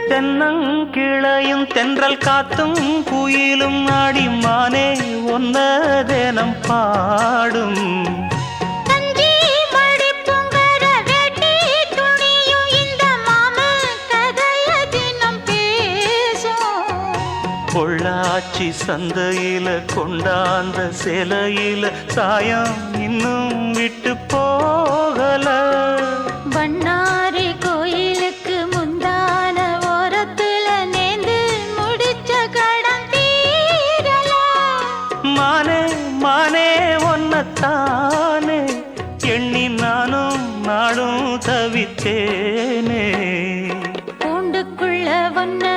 தென்னங்கிளையும் தென்றல் காத்தும் குயிலும் ஆடிமானே ஒன்ன தினம் பாடும் பொள்ளாச்சி சந்தையில கொண்டாந்த சிலையில சாயம் இன்னும் விட்டு போகல பண்ணாரி கோயிலுக்கு முந்தான ஓரத்துல நேந்து முடிச்ச கடன் தீரல மானே மானே ஒன்னத்தானே எண்ணி நானும் நாடும் தவித்தேனே பூண்டுக்குள்ள ஒன்ன